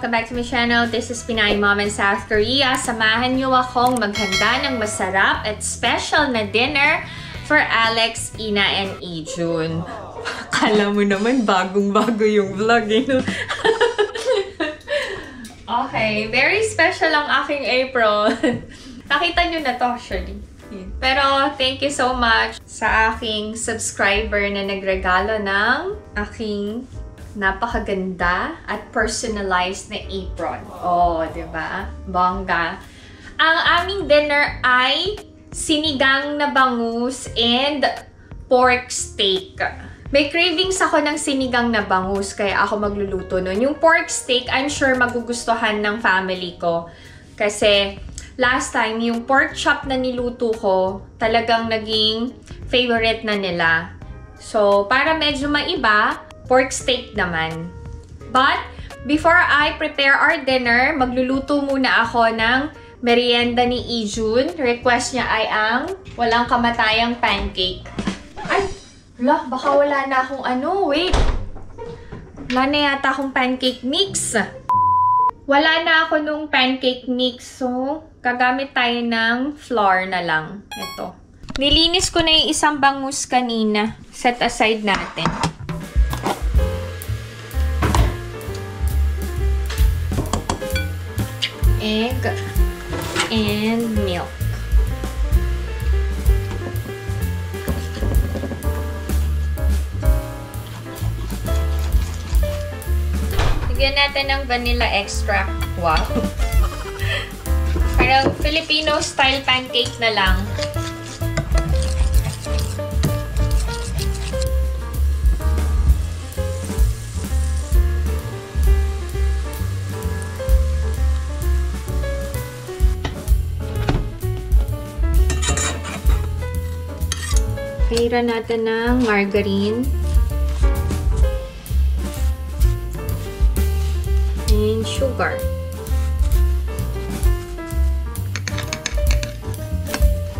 Welcome back to my channel. This is Pinay Mom in South Korea. Samahan niyo akong maghanda ng masarap at special na dinner for Alex, Ina, and Ijun. Kala mo naman bagong-bago yung vlog, eh, no? Okay, very special ang aking apron. Nakita nyo na to, actually. Pero thank you so much sa aking subscriber na nagregalo ng aking napakaganda at personalized na apron. Oh, diba? Bongga. Ang aming dinner ay sinigang na bangus and pork steak. May cravings ako ng sinigang na bangus, kaya ako magluluto nun. Yung pork steak, I'm sure magugustuhan ng family ko. Kasi last time, yung pork chop na niluto ko, talagang naging favorite na nila. So, para medyo maiba, pork steak naman. But, before I prepare our dinner, magluluto muna ako ng merienda ni Ijun. Request niya ay ang walang kamatayang pancake. Ay! Wala, baka wala na akong ano. Wait! Wala na yata akong pancake mix. Wala na ako nung pancake mix. So, gagamit tayo ng flour na lang. Ito. Nilinis ko na yung isang bangus kanina. Set aside natin. Egg and milk. Bigyan natin ng vanilla extract. Wow! Parang Filipino style pancake na lang. Hiran natin ng margarine. And sugar.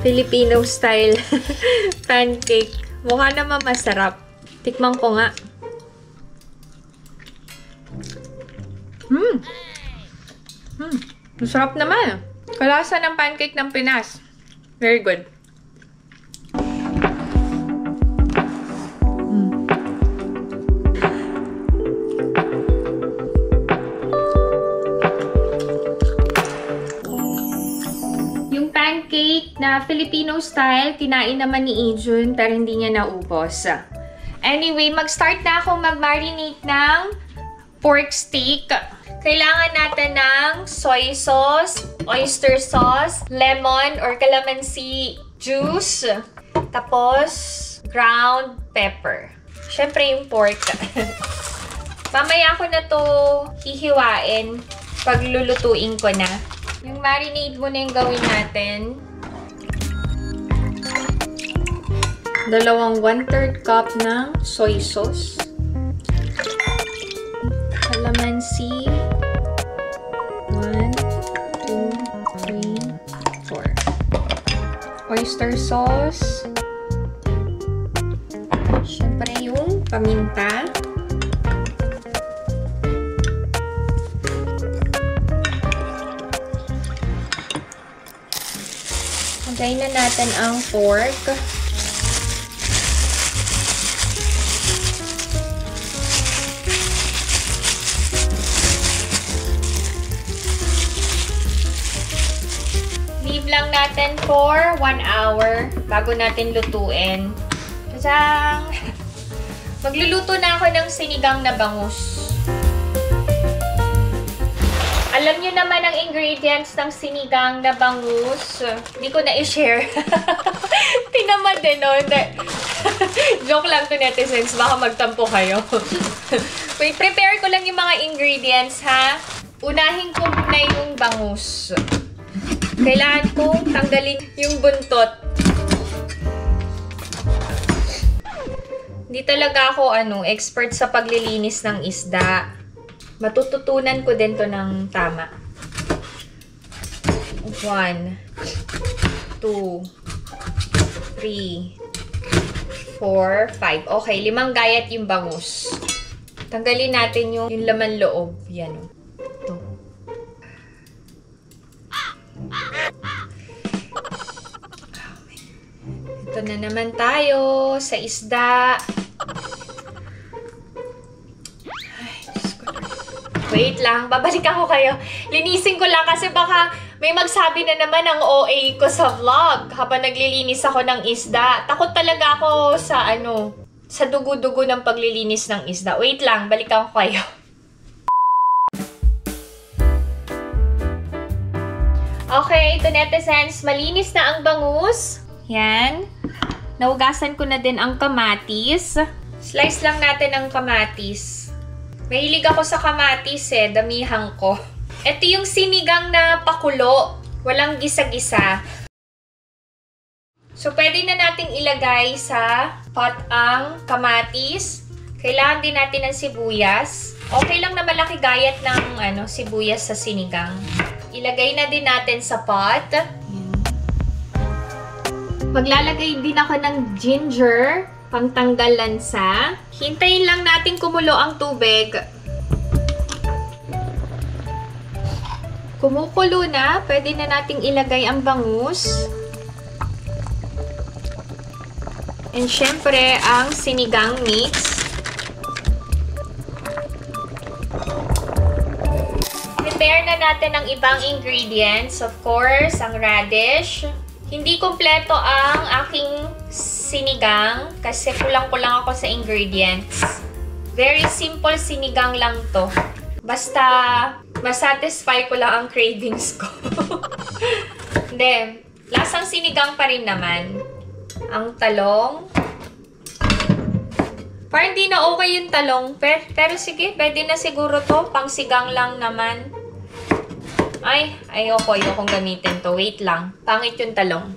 Filipino style pancake. Mukha naman masarap. Tikman ko nga. Masarap naman. Kalasa ng pancake ng Pinas. Very good. Na Filipino style, kinain naman ni Ijun pero hindi niya naubos. Anyway, mag-start na ako mag-marinate ng pork steak. Kailangan natin ng soy sauce, oyster sauce, lemon or calamansi juice, tapos ground pepper. Syempre yung pork. Mamaya ko na to hihiwain pag lulutuin ko na. Yung marinade muna yung gawin natin. Dalawang 1/3 cup ng soy sauce. Calamansi. 1, 2, 3, 4. Oyster sauce. Siyempre yung paminta. Lagay na natin ang pork. Lang natin for 1 hour bago natin lutuin. Tadang! Magluluto na ako ng sinigang na bangus. Alam nyo naman ang ingredients ng sinigang na bangus. Hindi ko na i-share. Tinamad din, no? Joke lang to, netizens. Baka magtampo kayo. Wait, prepare ko lang yung mga ingredients, ha? Unahin ko muna yung bangus. Kailangan kong tanggalin yung buntot. Hindi talaga ako expert sa paglilinis ng isda. Matututunan ko din to ng tama. 1, 2, 3, 4, 5. Okay, 5 gayat yung bangus. Tanggalin natin yung laman loob. Yan. Ito. Ito na naman tayo sa isda. Wait lang, babalikan ko kayo. Linisin ko lang kasi baka may magsabi na naman ang OA ko sa vlog habang naglilinis ako ng isda. Takot talaga ako sa sa dugo-dugo ng paglilinis ng isda. Wait lang, balikan ko kayo. Okay, ito netizens, malinis na ang bangus. Yan. Naugasan ko na din ang kamatis. Slice lang natin ang kamatis. Mahilig ako sa kamatis damihan ko. Ito yung sinigang na pakulo. Walang gisa-gisa. So, pwede na nating ilagay sa pot ang kamatis. Kailangan din natin ng sibuyas. Okay lang na malaki gayat ng sibuyas sa sinigang. Ilagay na din natin sa pot. Maglalagay din ako ng ginger. Pangtanggal lansa. Hintayin lang natin kumulo ang tubig. Kumukulo na, pwede na nating ilagay ang bangus. And syempre, ang sinigang mix. Prepare na natin ang ibang ingredients. Of course, ang radish. Hindi kompleto ang aking sinigang kasi kulang-kulang ako sa ingredients. Very simple sinigang lang to. Basta masatisfy ko lang ang cravings ko. Hindi. Lasang sinigang pa rin naman. Ang talong. Parang hindi na okay yung talong. Pero sige, pwede na siguro to. Pangsigang lang naman. Ayokong gamitin to. Wait lang. Pangit yung talong.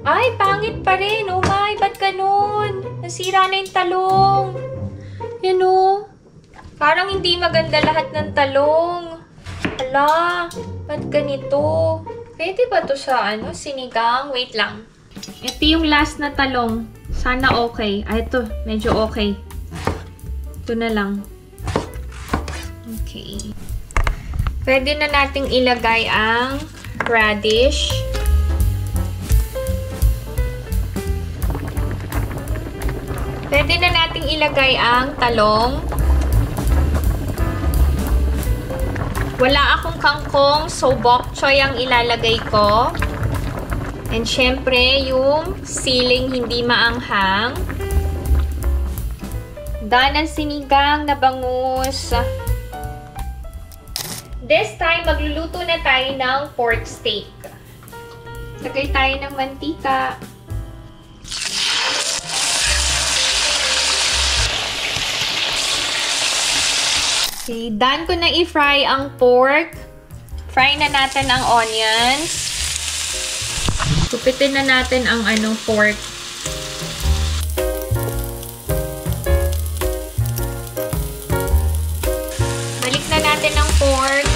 Ay, pangit pa rin. Oh my, ba't ganun? Nasira na yung talong. Yan o. Parang hindi maganda lahat ng talong. Ala, ba't ganito? Pwede ba to sa sinigang? Wait lang. Ito yung last na talong. Sana okay. Ito, medyo okay. Ito na lang. Okay. Pwede na nating ilagay ang radish. Pwede na nating ilagay ang talong. Wala akong kangkong, so bok choy ang ilalagay ko. And syempre, yung siling hindi maanghang. Done ang sinigang na bangus. This time, magluluto na tayo ng pork steak. Lagay tayo ng mantika. Okay, done ko na i-fry ang pork. Fry na natin ang onions. Kupitin na natin ang pork. Balik na natin ang pork.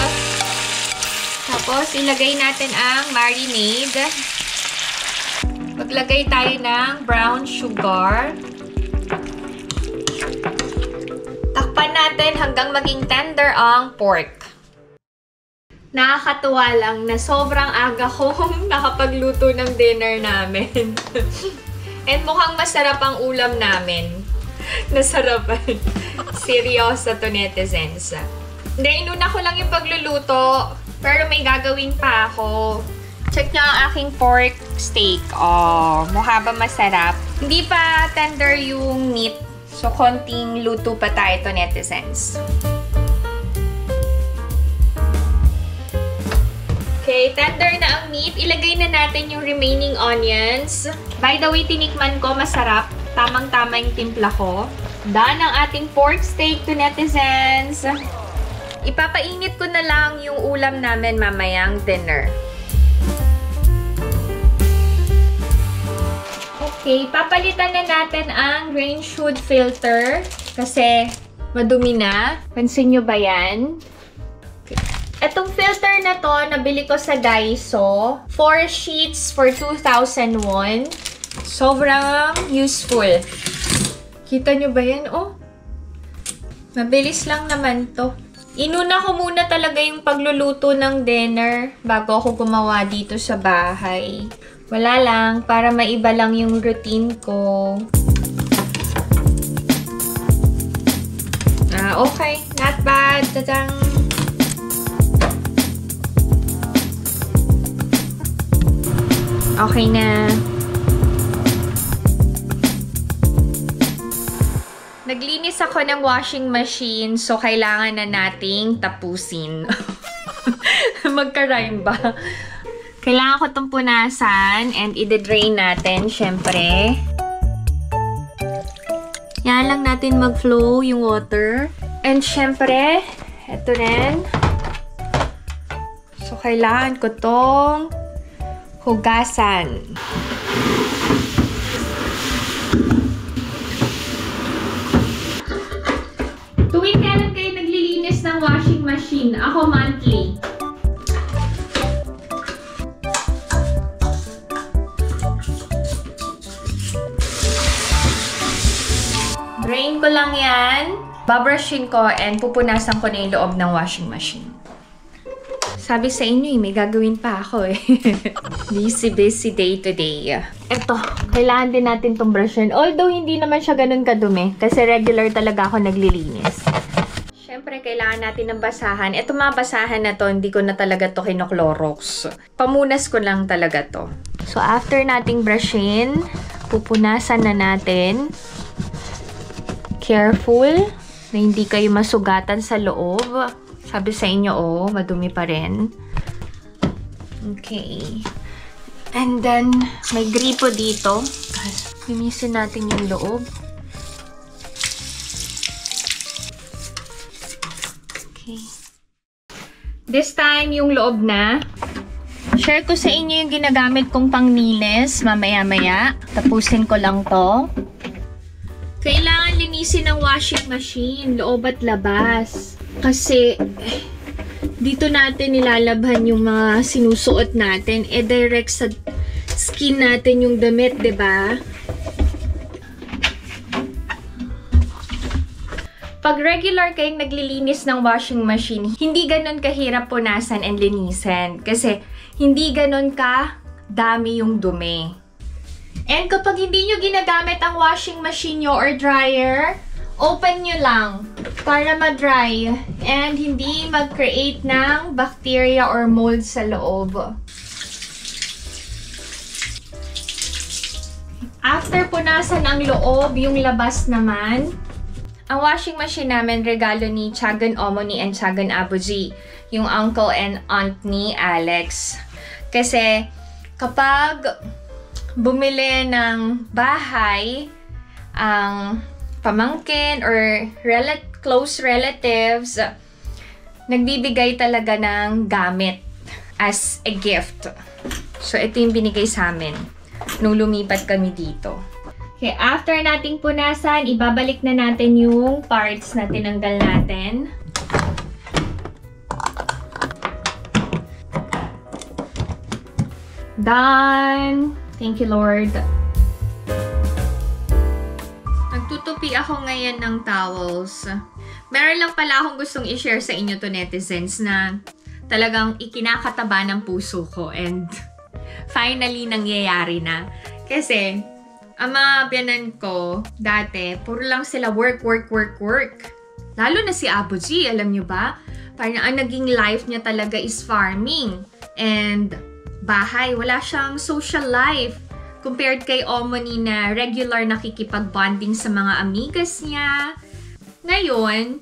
Tapos, ilagay natin ang marinade. Maglagay tayo ng brown sugar. Takpan natin hanggang maging tender ang pork. Nakakatuwa lang na sobrang aga kong nakapagluto ng dinner namin. And mukhang masarap ang ulam namin. Nasarapan. Seryoso to netizens. Hindi, inuna ko lang yung pagluluto. Pero may gagawin pa ako. Check nyo ang aking pork steak. Oh, mukha ba masarap? Hindi pa tender yung meat. So, konting luto pa tayo to netizens. Okay, tender na ang meat. Ilagay na natin yung remaining onions. By the way, tinikman ko, masarap. Tamang-tama yung timpla ko. Done ang ating pork steak to netizens. Ipapainit ko na lang yung ulam namin mamayang dinner. Okay, papalitan na natin ang range hood filter kasi madumi na. Pansin nyo ba yan? Okay. Etong filter na to, nabili ko sa Daiso. 4 sheets for 2,001. Sobrang useful. Kita nyo ba yan? Oh, Mabilis lang naman to. Inuna ko muna talaga yung pagluluto ng dinner bago ako gumawa dito sa bahay. Wala lang, para maiba lang yung routine ko. Okay. Not bad. Tadang! Okay na. Naglinis ako ng washing machine, so kailangan na nating tapusin. Magka-rhyme ba? Kailangan ko itong punasan and i-drain natin, syempre. Yan lang natin mag-flow yung water. And syempre, ito rin. So, kailangan ko tong hugasan. Tuwing kailan kayo naglilinis ng washing machine? Ako monthly. Drain ko lang yan. Babrushin ko and pupunasan ko na yung loob ng washing machine. Sabi sa inyo may gagawin pa ako Busy day today. Eto, kailangan din natin itong brushin. Although hindi naman siya ganun kadumi kasi regular talaga ako naglilinis. Siyempre, kailangan natin ng basahan. Ito mga basahan na to, hindi ko na talaga to kino-Clorox. Pamunas ko lang talaga to. So, after nating brushin, pupunasan na natin. Careful na hindi kayo masugatan sa loob. Sabi sa inyo, madumi pa rin. Okay. And then, may gripo dito. Linisin natin yung loob. Okay. This time, yung loob na. Share ko sa inyo yung ginagamit kong panglinis mamaya-maya. Tapusin ko lang to. Kailangan linisin ng washing machine, loob at labas. Kasi, dito natin nilalabhan yung mga sinusuot natin. Direct sa skin natin yung damit, diba? Pag regular kayong naglilinis ng washing machine, hindi ganun kahirap punasan and linisin. Kasi, hindi ganun ka dami yung dumi. And kapag hindi nyo ginagamit ang washing machine nyo or dryer, open nyo lang para ma-dry and hindi mag-create ng bacteria or mold sa loob. After punasan ang loob, yung labas naman, ang washing machine namin regalo ni Tiyagan Omoni and Tiyagan Abuji, yung uncle and aunt ni Alex. Kasi kapag bumili ng bahay ang pamangkin or close relatives, nagbibigay talaga ng gamit as a gift. So, ito yung binigay sa amin nung lumipat kami dito. Okay, after nating punasan, ibabalik na natin yung parts na tinanggal natin. Done! Thank you, Lord. Nagtutupi ako ngayon ng towels. Meron lang pala akong gustong i-share sa inyo to netizens na talagang ikinakataba ng puso ko and finally nangyayari na. Kasi, ang mga biyanan ko, dati, puro lang sila work. Lalo na si Abu G, alam nyo ba? Parang ang naging life niya talaga is farming. And bahay, wala siyang social life. Compared kay Omoni na regular nakikipag-bonding sa mga amigas niya. Ngayon,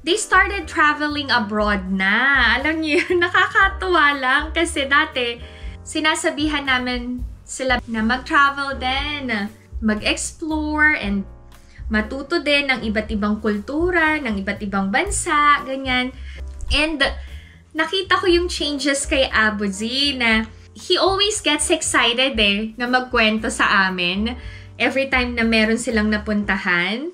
they started traveling abroad na. Alam niyo, nakakatuwa lang kasi dati, sinasabihan namin sila na mag-travel din, mag-explore, and matuto din ng iba't ibang kultura, ng iba't ibang bansa, ganyan. And nakita ko yung changes kay Abu Z na he always gets excited na magkwento sa amin every time na meron silang napuntahan.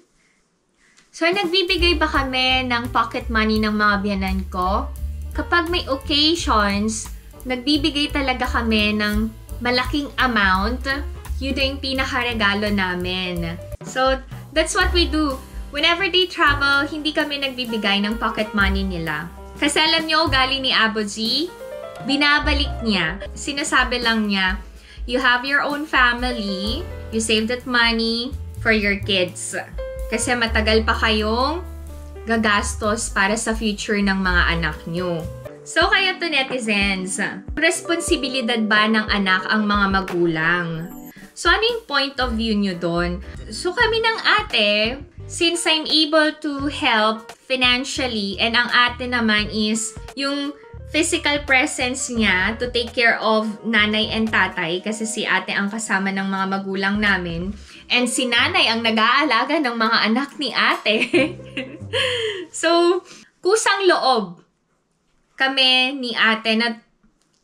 So, nagbibigay ba kami ng pocket money ng mga biyanan ko? Kapag may occasions, nagbibigay talaga kami ng malaking amount. Yun yung pinakaregalo namin. So, that's what we do. whenever they travel, hindi kami nagbibigay ng pocket money nila. Kasi alam nyo, galing ni Aboji, binabalik niya. Sinasabi lang niya, you have your own family, you save that money for your kids. Kasi matagal pa kayong gagastos para sa future ng mga anak nyo. So, kaya to netizens, responsibilidad ba ng anak ang mga magulang? So, ano yung point of view nyo doon? So, kami ng ate, since I'm able to help financially, and ang ate naman is yung physical presence niya to take care of nanay and tatay, kasi si ate ang kasama ng mga magulang namin, and si nanay ang nag-aalaga ng mga anak ni ate. So, kusang loob kami ni ate na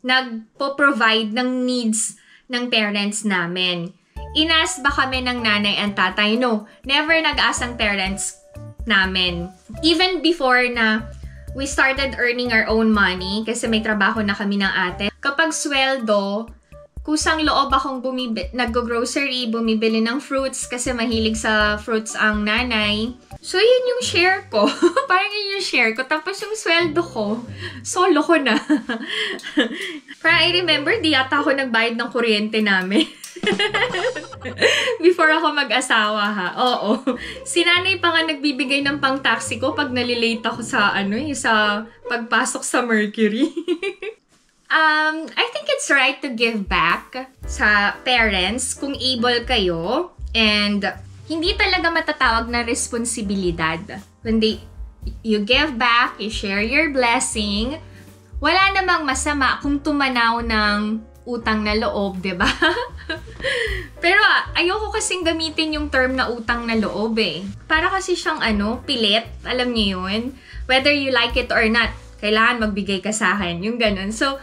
nagpo-provide ng needs ng parents namin. Inas ba kami ng nanay and tatay? No. Never nag-ask ang parents namin. Even before na we started earning our own money, kasi may trabaho na kami ng ate. Kapag sweldo, kusang loob akong nag-grocery, bumibili ng fruits kasi mahilig sa fruits ang nanay. So, yun yung share ko. Parang yun yung share ko. Tapos yung sweldo ko, solo ko na. Parang I remember, di yata ako nagbayad ng kuryente namin. Before ako mag-asawa, ha? Oo. Si nanay pa nga nagbibigay ng pang-taxi ko pag nalilate ako sa, sa pagpasok sa Mercury. I think it's right to give back sa parents kung able kayo, and hindi talaga matatawag na responsibilidad. When you give back, you share your blessing, wala namang masama kung tumanaw ng utang na loob, diba? Pero ayoko kasing gamitin yung term na utang na loob eh. Para kasi siyang pilit, alam niyo yun? Whether you like it or not, kailangan magbigay ka sa akin, yung ganun. So,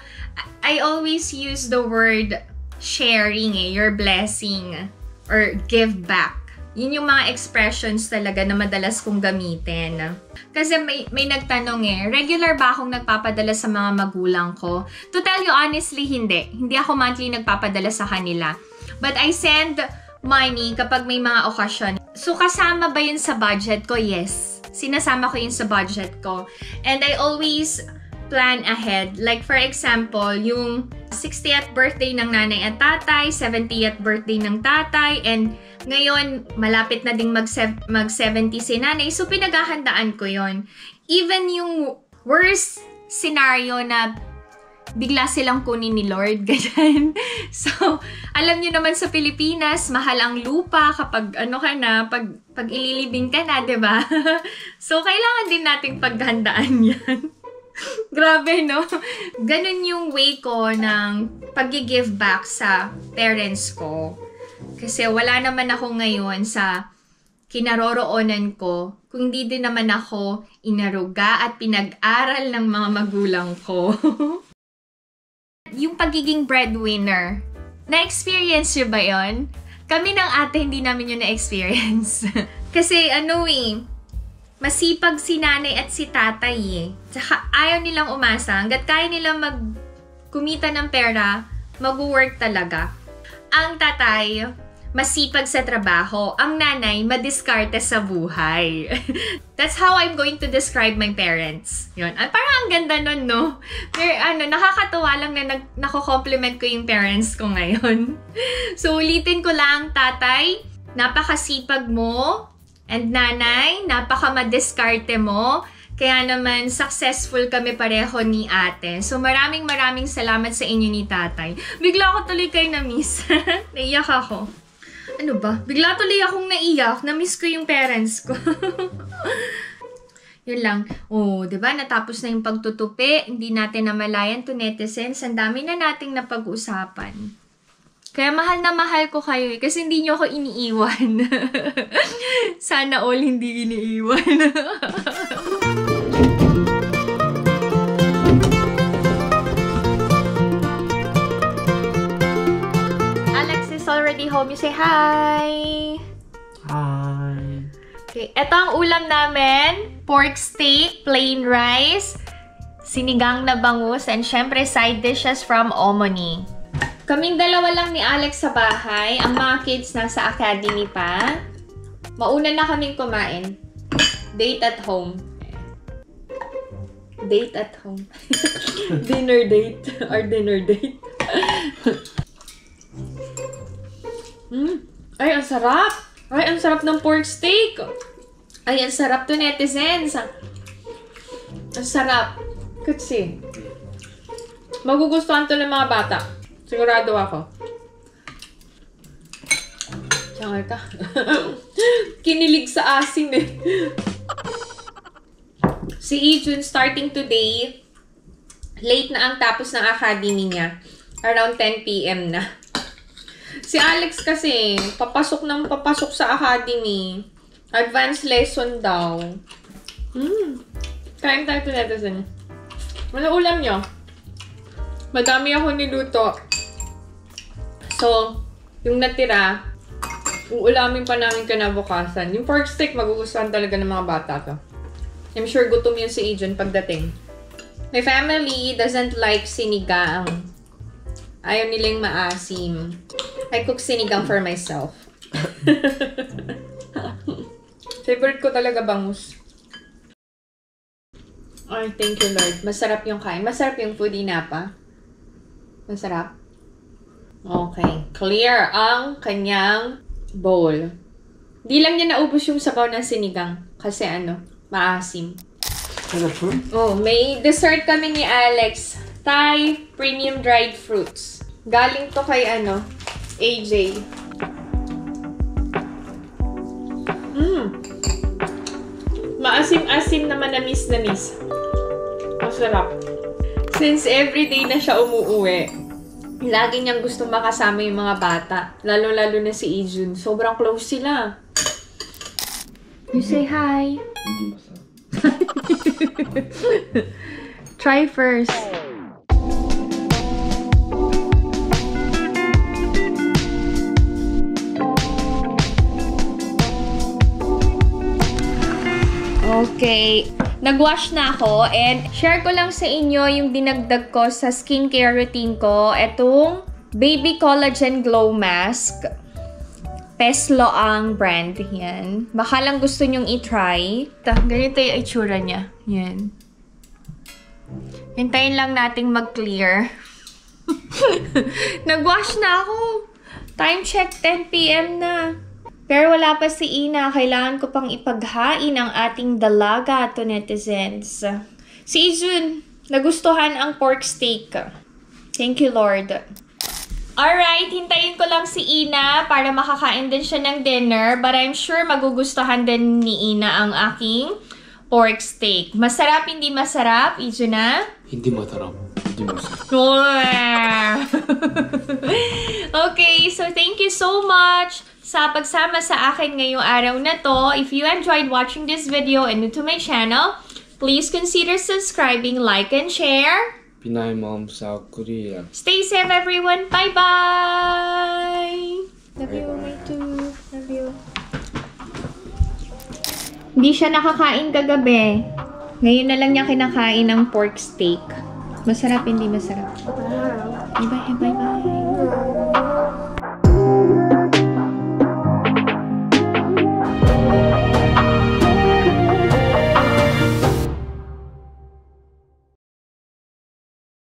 I always use the word sharing your blessing or give back. Yun yung mga expressions talaga na madalas kong gamitin. Kasi may nagtanong regular ba akong nagpapadala sa mga magulang ko? To tell you honestly, hindi. Hindi ako monthly nagpapadala sa kanila. But I send money kapag may mga okasyon. So, kasama ba yun sa budget ko? Yes. Sinasama ko yun sa budget ko. And I always plan ahead. Like for example, yung 60th birthday ng nanay at tatay, 70th birthday ng tatay, and ngayon, malapit na ding mag-70 si nanay. So, pinaghahandaan ko yon. Even yung worst scenario na bigla silang kunin ni Lord, ganyan. So, alam nyo naman sa Pilipinas, mahal ang lupa kapag pag ililibing ka na, diba? So, kailangan din nating paghandaan yan. Grabe, no? Ganun yung way ko ng pag-give back sa parents ko. Kasi wala naman ako ngayon sa kinaroroonan ko kung hindi din naman ako inaruga at pinag-aral ng mga magulang ko. Yung pagiging breadwinner, na-experience nyo ba yun? Kami ng ate, hindi namin yun na-experience. Kasi masipag si nanay at si tatay Tsaka ayaw nilang umasa. Hanggat kaya nilang kumita ng pera, mag-work talaga. Ang tatay, masipag sa trabaho. Ang nanay, madiskarte sa buhay. That's how I'm going to describe my parents. Yun. Parang ang ganda nun, no? Pero nakakatuwa lang na nako-compliment ko yung parents ko ngayon. So, ulitin ko lang, tatay, napakasipag mo. And nanay, napaka-madiskarte mo. Kaya naman, successful kami pareho ni ate. So, maraming salamat sa inyo ni tatay. Bigla ako tuloy kayo na-miss. Naiyak ako. Ano ba? Bigla tuloy akong naiyak. Na-miss ko yung parents ko. Yun lang. Oh, diba? Natapos na yung pagtutupi. Hindi natin namalayan to netizens. Ang dami na nating napag-usapan. Kaya mahal na mahal ko kayo kasi hindi nyo ako iniiwan. Sana all hindi iniiwan. Alex is already home. You say hi! Hi! Okay, ito ang ulam namin. Pork steak, plain rice, sinigang na bangus, and syempre side dishes from Omoni. Kaming dalawa lang ni Alex sa bahay. Ang mga kids nasa academy pa. Mauna na kaming kumain. Date at home. Date at home. Dinner date. Or dinner date. Ay, ang sarap! Ay, ang sarap ng pork steak! Ay, ang sarap to, netizens! Ang sarap! Kasi, magugustuhan to ng mga bata. Sigurado ako. Tsaka ka. Kinilig sa asin eh. Si Ijun starting today, late na ang tapos ng academy niya. Around 10 PM na. Si Alex kasi, papasok sa academy. Advanced lesson daw. Kain tayo to netizen. Ano ulam nyo? Madami ako niluto. So, yung natira, uulamin pa namin kinabukasan. Yung pork steak, magugustuhan talaga ng mga bata to. I'm sure gutom yun si Ijun pagdating. My family doesn't like sinigang. Ayaw nilang maasim. I cook sinigang for myself. Favorite ko talaga bangus. Ay, thank you Lord. Masarap yung kain. Masarap yung food inapa. Masarap. Okay. Clear ang kanyang bowl. Di lang niya naubos yung sabaw ng sinigang. Kasi maasim. Oh, may dessert kami ni Alex. Thai premium dried fruits. Galing to kay AJ. Maasim-asim na manamis-namis. Masarap. Since everyday na siya umuuwi, lagi niyang gusto makasama yung mga bata. Lalo-lalo na si Ijun. Sobrang close sila. You say hi. Hindi masarap. Try first. Okay. Nag-wash na ako and share ko lang sa inyo yung dinagdag ko sa skincare routine ko. Itong Baby Collagen Glow Mask. Peslo ang brand. Yan. Baka lang gusto nyong i-try. Ganito yung itsura niya. Yan. Hintayin lang nating mag-clear. Nag-wash na ako. Time check, 10 PM na. Pero wala pa si Ina. Kailangan ko pang ipaghain ang ating dalaga to netizens. Si Ijun, nagustuhan ang pork steak. Thank you, Lord. Alright, hintayin ko lang si Ina para makakain din siya ng dinner. But I'm sure magugustuhan din ni Ina ang aking pork steak. Masarap, hindi masarap, Ijun na? Hindi masarap. Hindi masarap. Okay, so thank you so much sa pagsama sa akin ngayong araw na to. If you enjoyed watching this video and new to my channel, please consider subscribing, like, and share. Pinay Mom South Korea. Stay safe, everyone. Bye-bye! Love you, Bye-bye. me too. Love you. Hindi siya nakakain kagabi. Ngayon na lang niya kinakain ng pork steak. Masarap, hindi masarap. Bye-bye, bye-bye.